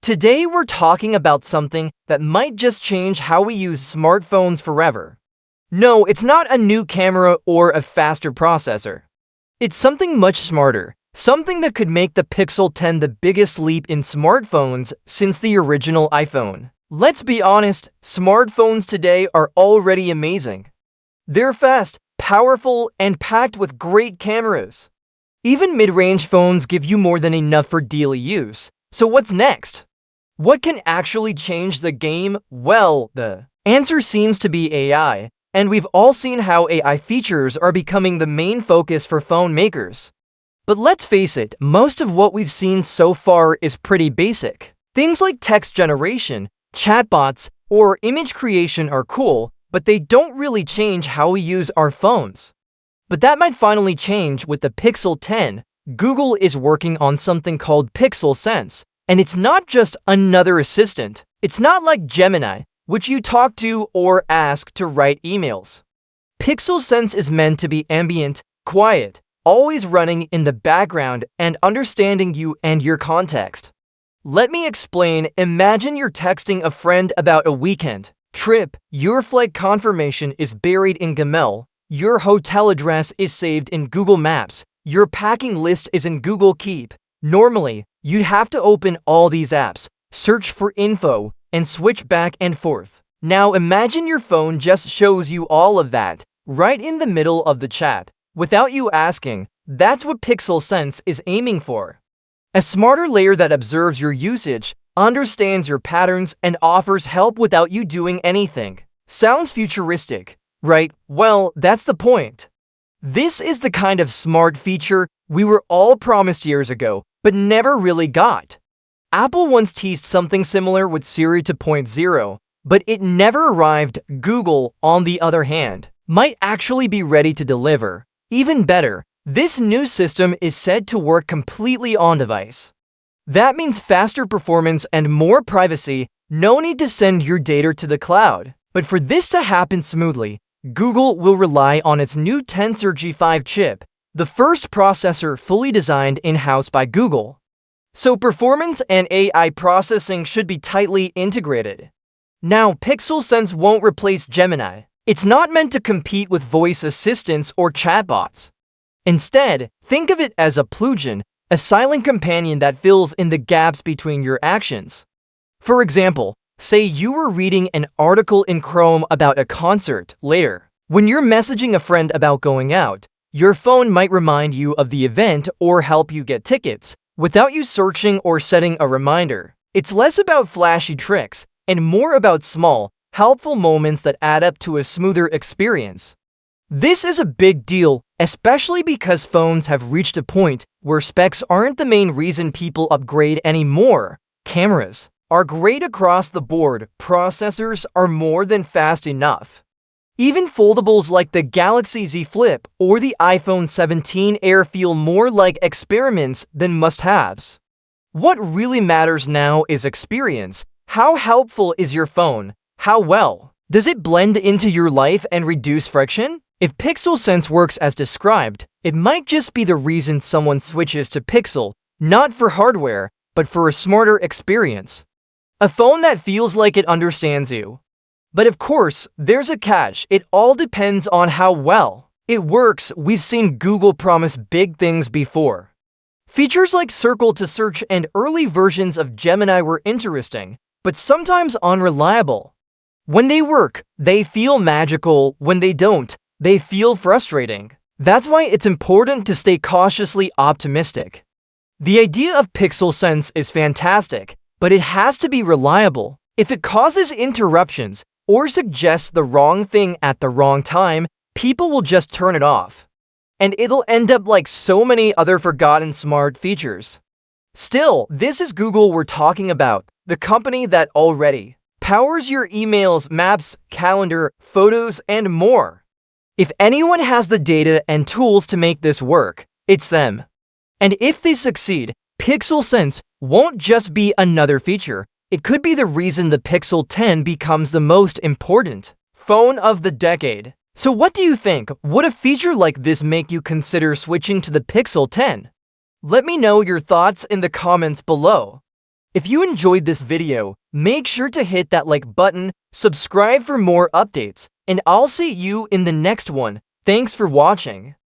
Today we're talking about something that might just change how we use smartphones forever. No, it's not a new camera or a faster processor. It's something much smarter, something that could make the Pixel 10 the biggest leap in smartphones since the original iPhone. Let's be honest, smartphones today are already amazing. They're fast, powerful, and packed with great cameras. Even mid-range phones give you more than enough for daily use. So what's next? What can actually change the game? Well, the answer seems to be AI, and we've all seen how AI features are becoming the main focus for phone makers. But let's face it, most of what we've seen so far is pretty basic. Things like text generation, chatbots, or image creation are cool, but they don't really change how we use our phones. But that might finally change with the Pixel 10. Google is working on something called Pixel Sense. And it's not just another assistant. It's not like Gemini, which you talk to or ask to write emails. Pixel Sense is meant to be ambient, quiet, always running in the background and understanding you and your context. Let me explain. Imagine you're texting a friend about a weekend trip. Your flight confirmation is buried in Gmail. Your hotel address is saved in Google Maps. Your packing list is in Google Keep. Normally, you'd have to open all these apps, search for info, and switch back and forth. Now imagine your phone just shows you all of that, right in the middle of the chat, without you asking. That's what Pixel Sense is aiming for. A smarter layer that observes your usage, understands your patterns, and offers help without you doing anything. Sounds futuristic, right? Well, that's the point. This is the kind of smart feature we were all promised years ago, but never really got. Apple once teased something similar with Siri 2.0, but it never arrived. Google, on the other hand, might actually be ready to deliver. Even better, this new system is said to work completely on-device. That means faster performance and more privacy. No need to send your data to the cloud. But for this to happen smoothly, Google will rely on its new Tensor G5 chip, the first processor fully designed in-house by Google. So performance and AI processing should be tightly integrated. Now, Pixel Sense won't replace Gemini. It's not meant to compete with voice assistants or chatbots. Instead, think of it as a plugin, a silent companion that fills in the gaps between your actions. For example, say you were reading an article in Chrome about a concert. Later, when you're messaging a friend about going out, your phone might remind you of the event or help you get tickets, without you searching or setting a reminder. It's less about flashy tricks and more about small, helpful moments that add up to a smoother experience. This is a big deal, especially because phones have reached a point where specs aren't the main reason people upgrade anymore. Cameras are great across the board. Processors are more than fast enough. Even foldables like the Galaxy Z Flip or the iPhone 17 Air feel more like experiments than must-haves. What really matters now is experience. How helpful is your phone? How well does it blend into your life and reduce friction? If Pixel Sense works as described, it might just be the reason someone switches to Pixel, not for hardware, but for a smarter experience. A phone that feels like it understands you. But of course, there's a catch. It all depends on how well it works. We've seen Google promise big things before. Features like Circle to Search and early versions of Gemini were interesting, but sometimes unreliable. When they work, they feel magical. When they don't, they feel frustrating. That's why it's important to stay cautiously optimistic. The idea of Pixel Sense is fantastic, but it has to be reliable. If it causes interruptions or suggests the wrong thing at the wrong time, people will just turn it off. And it'll end up like so many other forgotten smart features. Still, this is Google we're talking about, the company that already powers your emails, maps, calendar, photos, and more. If anyone has the data and tools to make this work, it's them. And if they succeed, Pixel Sense won't just be another feature. It could be the reason the Pixel 10 becomes the most important phone of the decade. So what do you think? Would a feature like this make you consider switching to the Pixel 10? Let me know your thoughts in the comments below. If you enjoyed this video, make sure to hit that like button, subscribe for more updates, and I'll see you in the next one. Thanks for watching.